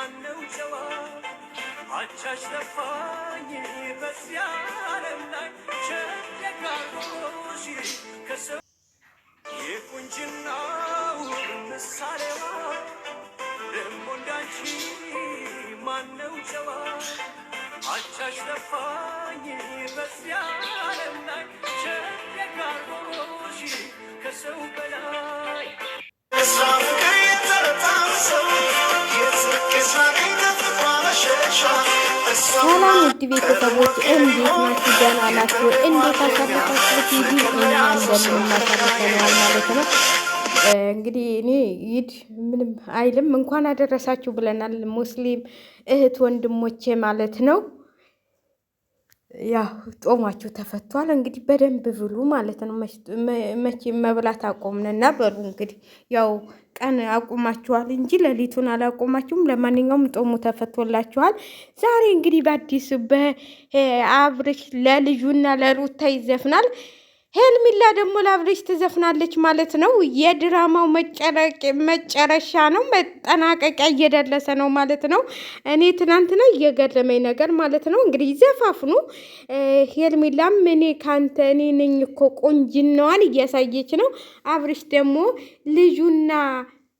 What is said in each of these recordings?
ማነው ጨዋ አቻሽ ጠፋኝ በዚያ ዓለም ላይ ሸደጋጎሽ ከሰው የቁንጅናው ምሳሌዋ ደሞ እንዳንቺ ማነው ጨዋ አቻሽ ጠፋኝ በዚያ ዓለም ላይ ሸደጋጎሽ ከሰው በላይ ሰላም ውድ ቤተሰቦች እንዴት ናችሁ? ደህና ናችሁ? እንዴት አሳለፋችሁ? ቲቪ እኛ እንደምናሳልፈናል ማለት ነው። እንግዲህ እኔ ኢድ ምንም አይልም እንኳን አደረሳችሁ ብለናል ሙስሊም እህት ወንድሞቼ ማለት ነው። ያው ጾማችሁ ተፈቷል። እንግዲህ በደንብ ብሉ ማለት ነው። መቼ መብላት አቆምንና በሉ እንግዲህ ያው ቀን አቁማችኋል እንጂ ሌሊቱን አላቆማችሁም። ለማንኛውም ጾሙ ተፈቶላችኋል። ዛሬ እንግዲህ በአዲስ በአብርሽ ለልጁና ለሩታ ይዘፍናል። ሄልሚላ ደግሞ ለአብርሽ ትዘፍናለች ማለት ነው። የድራማው መጨረሻ ነው፣ መጠናቀቂያ እየደረሰ ነው ማለት ነው። እኔ ትናንትና እየገረመኝ ነገር ማለት ነው እንግዲህ ዘፋፍኑ። ሄልሚላም እኔ ካንተ እኔ ነኝ እኮ ቆንጅናዋን እያሳየች ነው። አብርሽ ደግሞ ልጁና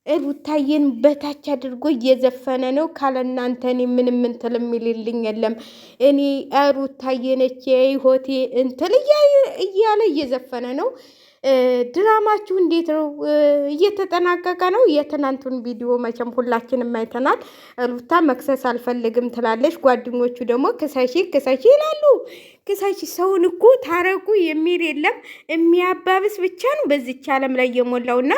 ሩታዬን በታች አድርጎ እየዘፈነ ነው። ካለ እናንተ እኔ ምንም እንትል የሚልልኝ የለም። እኔ ሩታዬ ነች የህይወቴ እንትል እያለ እየዘፈነ ነው። ድራማችሁ እንዴት ነው? እየተጠናቀቀ ነው። የትናንቱን ቪዲዮ መቼም ሁላችንም አይተናል። ሩታ መክሰስ አልፈልግም ትላለች፣ ጓደኞቹ ደግሞ ክሰሺ ይላሉ። ክሰሺ ሰውን እኮ ታረቁ የሚል የለም፣ የሚያባብስ ብቻ ነው በዚች ዓለም ላይ የሞላውና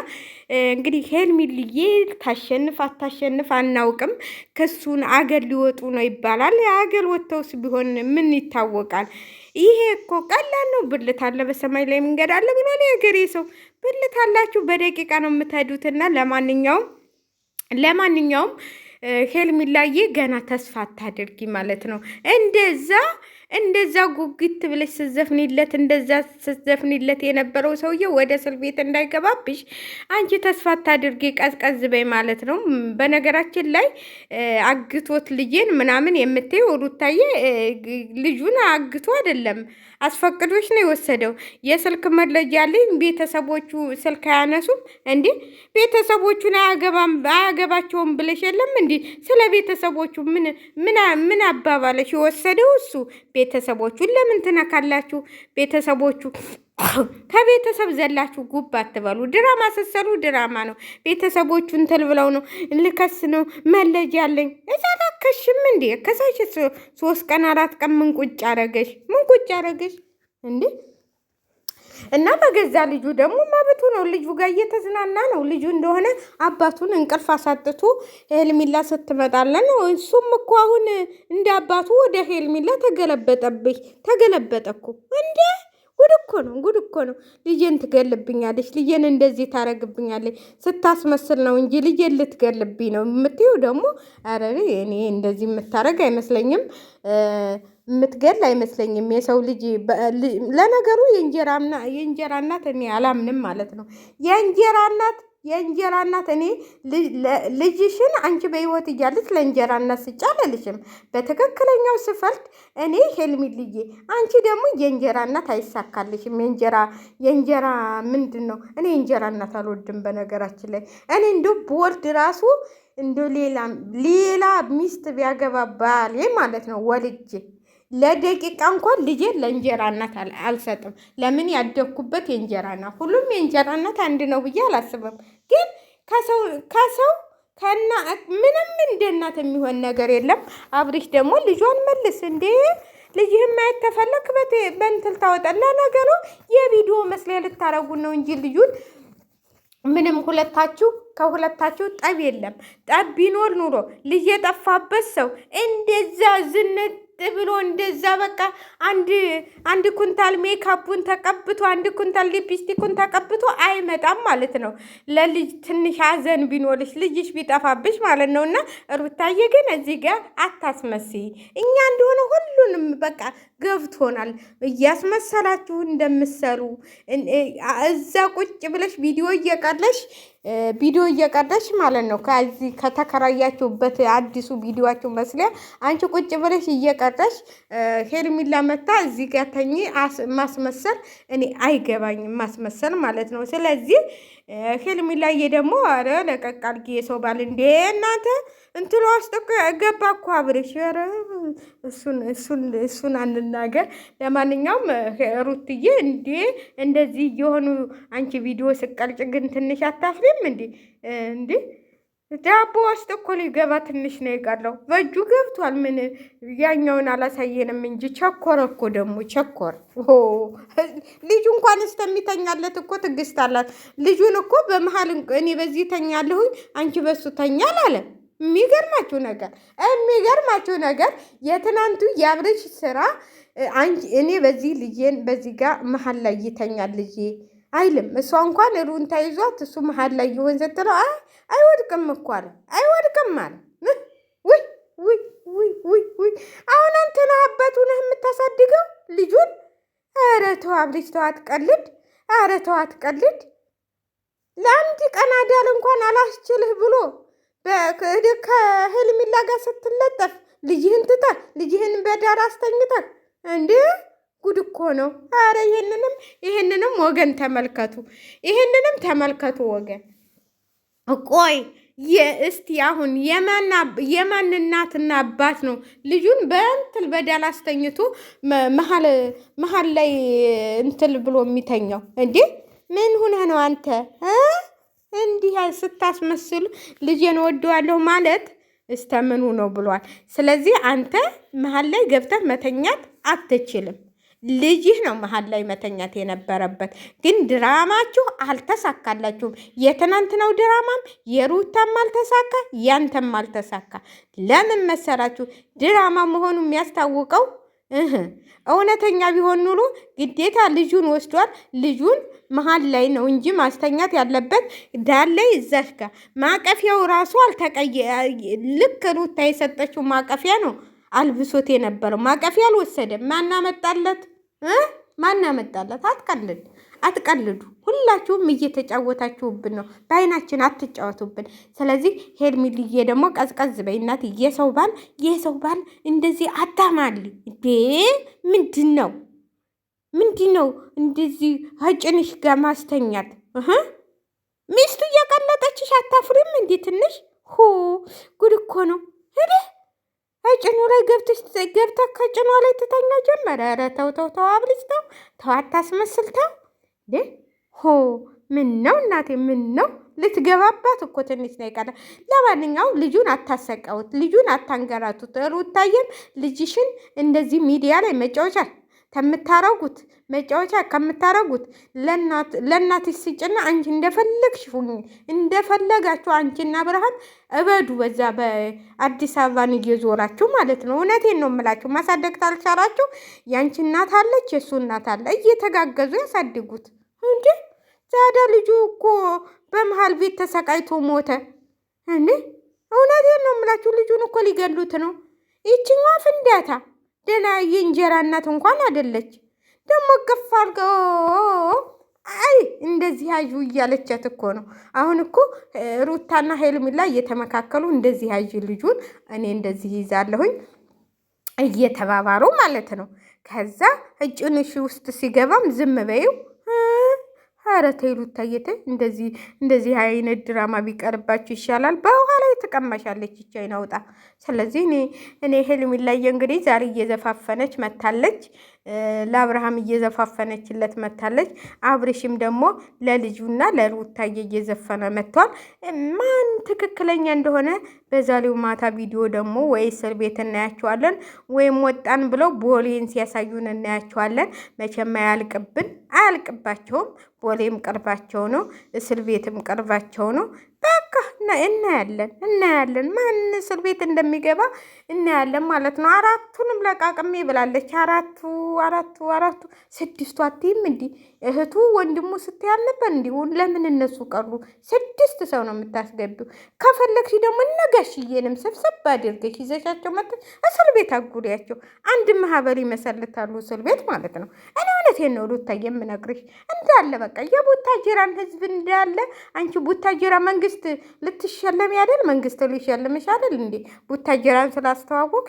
እንግዲህ ሄልሚልዬ ታሸንፍ አታሸንፍ አናውቅም። ክሱን አገር ሊወጡ ነው ይባላል። አገር ወጥተውስ ቢሆን ምን ይታወቃል? ይሄ እኮ ቀላል ነው። ብልት አለ በሰማይ ላይ መንገድ አለ ብሏል የሀገሬ ሰው። ብልት አላችሁ በደቂቃ ነው የምትሄዱትና ለማንኛውም ሄልሚላዬ ገና ተስፋ አታድርጊ ማለት ነው። እንደዛ ጉግት ብለሽ ስትዘፍኒለት የነበረው ሰውዬ ወደ እስር ቤት እንዳይገባብሽ አንቺ ተስፋ አታድርጊ፣ ቀዝቀዝ በይ ማለት ነው። በነገራችን ላይ አግቶት ልጄን ምናምን የምትይው ሩታዬ ልጁን አግቶ አይደለም አስፈቅዶች ነው የወሰደው። የስልክ መረጃ ያለኝ ቤተሰቦቹ ስልክ አያነሱም እንዴ? ቤተሰቦቹን አያገባቸውም ብለሽ የለም እንዴ? ስለ ቤተሰቦቹ ምን አባባለሽ? የወሰደው እሱ። ቤተሰቦቹን ለምን ትነካላችሁ? ቤተሰቦቹ ከቤተሰብ ዘላችሁ ጉብ አትበሉ። ድራማ ስትሰሩ ድራማ ነው። ቤተሰቦቹ እንትን ብለው ነው ልከስ ነው መለጃ አለኝ። እዛ ላከሽም እንዴ? ከሳሽ 3 ቀን 4 ቀን ምን ቁጭ አረገሽ እንዴ? እና በገዛ ልጁ ደግሞ መብቱ ነው። ልጁ ጋር እየተዝናና ነው። ልጁ እንደሆነ አባቱን እንቅልፍ አሳጥቶ ሄልሚላ ስትመጣለን ነው። እሱም እኮ አሁን እንደ አባቱ ወደ ሄልሚላ ተገለበጠ እኮ እንዴ! ጉድ እኮ ነው። ልጄን ትገልብኛለች፣ ልጄን እንደዚህ ታረግብኛለች ስታስመስል ነው እንጂ ልጄን ልትገልብኝ ነው የምትይው ደግሞ። ኧረ እኔ እንደዚህ የምታረግ አይመስለኝም፣ የምትገል አይመስለኝም። የሰው ልጅ ለነገሩ የእንጀራ እናት እኔ አላምንም ማለት ነው። የእንጀራ እናት እኔ ልጅሽን አንቺ በህይወት እያለች ለእንጀራ እናት ስጫለልሽም በትክክለኛው ስፈልድ እኔ ሄልሚልዬ፣ አንቺ ደግሞ የእንጀራ እናት አይሳካልሽም። የእንጀራ ምንድን ነው? እኔ የእንጀራ እናት አልወድም። በነገራችን ላይ እኔ እንዶ በወልድ ራሱ እንዶ ሌላ ሚስት ቢያገባ ባሌ ማለት ነው ወልጄ ለደቂቃ እንኳን ልጄን ለእንጀራ እናት አልሰጥም። ለምን? ያደግኩበት የእንጀራ እናት፣ ሁሉም የእንጀራ እናት አንድ ነው ብዬ አላስብም። ግን ከሰው ምንም እንደ እናት የሚሆን ነገር የለም። አብርሽ ደግሞ ልጇን መልስ እንዴ! ልጅህን ማየት ተፈለክ በእንትል ታወጣ። ለነገሩ የቪዲዮ መስሪያ ልታረጉ ነው እንጂ ልጁን ምንም ከሁለታችሁ ጠብ የለም። ጠብ ቢኖር ኑሮ ልጅ የጠፋበት ሰው እንደዛ ዝንጥ ብሎ እንደዛ በቃ አንድ ኩንታል ሜካፑን ተቀብቶ 1 ኩንታል ሊፕስቲኩን ተቀብቶ አይመጣም ማለት ነው። ለልጅ ትንሽ ሐዘን ቢኖርሽ ልጅሽ ቢጠፋብሽ ማለት ነው። እና ሩታዬ ግን እዚህ ጋር አታስመስይ። እኛ እንደሆነ ሁሉ ሁሉንም በቃ ገብቶናል። እያስመሰላችሁ እንደምትሰሩ እዛ ቁጭ ብለሽ ቪዲዮ እየቀረሽ ማለት ነው። ከዚህ ከተከራያችሁበት አዲሱ ቪዲዮአችሁ መስሪያ አንቺ ቁጭ ብለሽ እየቀረሽ ሄርሚላ መታ እዚህ ጋር ተኝ ማስመሰል እኔ አይገባኝም፣ ማስመሰል ማለት ነው። ስለዚህ ሄርሚላዬ ደግሞ አረ ለቀቅ አድርጊ የሰው ባል እንዴ እናንተ እንትሎ ውስጥ እኮ ገባ እኮ አብረሽ። ኧረ እሱን አንናገር። ለማንኛውም ሩትዬ እንዴ እንደዚህ እየሆኑ አንቺ ቪዲዮ ስቀርጭ ግን ትንሽ አታፍሪም እንዴ? እንዴ ዳቦ ውስጥ እኮ ሊገባ ትንሽ ነው የቀረው። በእጁ ገብቷል። ምን ያኛውን አላሳየንም እንጂ ቸኮረ እኮ ደግሞ ቸኮር። ልጁ እንኳን እስከሚተኛለት እኮ ትዕግስት አላት። ልጁን እኮ በመሀል እኔ በዚህ ተኛለሁኝ አንቺ በሱ ተኛል አለ። የሚገርማችሁ ነገር የትናንቱ የአብርሽ ስራ እኔ በዚህ ልጄን በዚህ ጋር መሀል ላይ ይተኛል ልጄ አይልም። እሷ እንኳን ሩን ተይዟት እሱ መሀል ላይ ይሆን ስትለው አይወድቅም እኮ አለ። አይወድቅም አለ። ውይ አሁን አንተና አባቱ ነህ የምታሳድገው ልጁን። ኧረ ተው አብርሽ ተው አትቀልድ። ኧረ ተው አትቀልድ። ለአንድ ቀን አዳር እንኳን አላስችልህ ብሎ ከሄርሜላ ጋር ስትለጠፍ ልጅህን ትተህ ልጅህን በዳር አስተኝተህ እንዴ! ጉድ እኮ ነው። ኧረ ይህንንም ወገን ተመልከቱ። ይህንንም ተመልከቱ ወገን። ቆይ እስቲ አሁን የማን እናትና አባት ነው ልጁን በእንትል በዳር አስተኝቶ መሀል ላይ እንትል ብሎ የሚተኛው እንዴ? ምን ሆነህ ነው አንተ? እንዲህ ስታስመስሉ ልጄን ወደዋለሁ ማለት እስተምኑ ነው ብሏል። ስለዚህ አንተ መሀል ላይ ገብተህ መተኛት አትችልም። ልጅህ ነው መሀል ላይ መተኛት የነበረበት። ግን ድራማችሁ አልተሳካላችሁም። የትናንትናው ድራማም የሩታም አልተሳካ፣ ያንተም አልተሳካ። ለምን መሰላችሁ? ድራማ መሆኑ የሚያስታውቀው እውነተኛ ቢሆን ኑሮ ግዴታ ልጁን ወስዷል። ልጁን መሀል ላይ ነው እንጂ ማስተኛት ያለበት ዳር ላይ እዛሽ ጋር። ማቀፊያው ራሱ ልክ ሩታ የሰጠችው ማቀፊያ ነው አልብሶት የነበረው። ማቀፊያ አልወሰደም። ማናመጣለት? አትቀልዱ። ሁላችሁም እየተጫወታችሁብን ነው። በአይናችን አትጫወቱብን። ስለዚህ ሄርሜላዬ ደግሞ ቀዝቀዝ በይ እናት። የሰው ባል እንደዚህ አታማሊ እንዴ! ምንድን ነው እንደዚህ ሀጭንሽ ጋር ማስተኛት? ሚስቱ እየቀለጠችሽ አታፍሪም እንዴ? ትንሽ ጉድ እኮ ነው። ጭኑ ላይ ገብተህ ከጭኗ ላይ ትተኛ ጀመረ። ኧረ ተው አብልጭ ተው አታስመስል ተው። ምን ነው እናቴ ምን ነው? ልትገባባት እኮ ትንሽ ነው የቀረ። ለማንኛውም ልጁን አታሰቃውት፣ ልጁን አታንገራቱት። ሩታዬም ልጅሽን እንደዚህ ሚዲያ ላይ ከምታረጉት ለእናትሽ ስጭና አንቺ እንደፈለግሽ ሁኚ። እንደፈለጋችሁ አንቺና ብርሃን እበዱ። በዛ በአዲስ አበባን እየዞራችሁ ማለት ነው። እውነቴን ነው የምላችሁ። ማሳደግ ታልቻላችሁ የአንቺ እናት አለች፣ የእሱ እናት አለ። እየተጋገዙ ያሳድጉት እንጂ ዛዳ ልጁ እኮ በመሀል ቤት ተሰቃይቶ ሞተ እንዴ! እውነቴን ነው የምላችሁ። ልጁን እኮ ሊገሉት ነው። ይችኛዋ ፍንዳታ ደህና የእንጀራ እናት እንኳን አይደለች። ደግሞ ገፋ አድርገው እንደዚህ ያዡ እያለቻት እኮ ነው። አሁን እኮ ሩታና ሄርሜላ እየተመካከሉ እንደዚህ ያዥ ልጁን እኔ እንደዚህ ይዛለሁኝ እየተባባሩ ማለት ነው። ከዛ እጭንሽ ውስጥ ሲገባም ዝም በይው። ኧረ ተይ ሩታዬ ተይ። እንደዚህ አይነት ድራማ ቢቀርባችሁ ይሻላል። በኋላ ትቀማሻለች ይቻ ይናውጣ። ስለዚህ እኔ ሄርሜላዬ እንግዲህ ዛሬ እየዘፋፈነች መታለች። ለአብርሃም እየዘፋፈነችለት መታለች። አብርሽም ደግሞ ለልጁና ለሩታዬ እየዘፈነ መጥቷል። ማን ትክክለኛ እንደሆነ በዛሬው ማታ ቪዲዮ ደግሞ ወይ እስር ቤት እናያቸዋለን ወይም ወጣን ብለው ቦሌን ሲያሳዩን እናያቸዋለን። መቼም አያልቅባቸውም። ቦሌም ቅርባቸው ነው፣ እስር ቤትም ቅርባቸው ነው። በቃ እናያለን ማን እስር ቤት እንደሚገባ እናያለን ማለት ነው። አራቱንም ለቃቅሜ ብላለች። አራቱ ስድስቱ አትይም እንዲህ እህቱ ወንድሙ ስትያል ነበር። እንዲሁን ለምን እነሱ ቀሩ? 6 ሰው ነው የምታስገቢው። ከፈለግሽ ደግሞ እነጋሽዬንም ሰብሰብ አድርገሽ ይዘሻቸው መጥተሽ እስር ቤት አጉሪያቸው። አንድ ማህበር ይመሰርታሉ እስር ቤት ማለት ነው። እኔ እውነቴን ነው ሩታዬ የምነግርሽ እንዳለ በቃ የቡታጅራን ህዝብ እንዳለ አንቺ ቡታጅራ መንግስት ልትሸለሚ አይደል? መንግስት ሊሸልምሽ አይደል እንዴ? ቡታጅራን ስላስተዋወቅሽ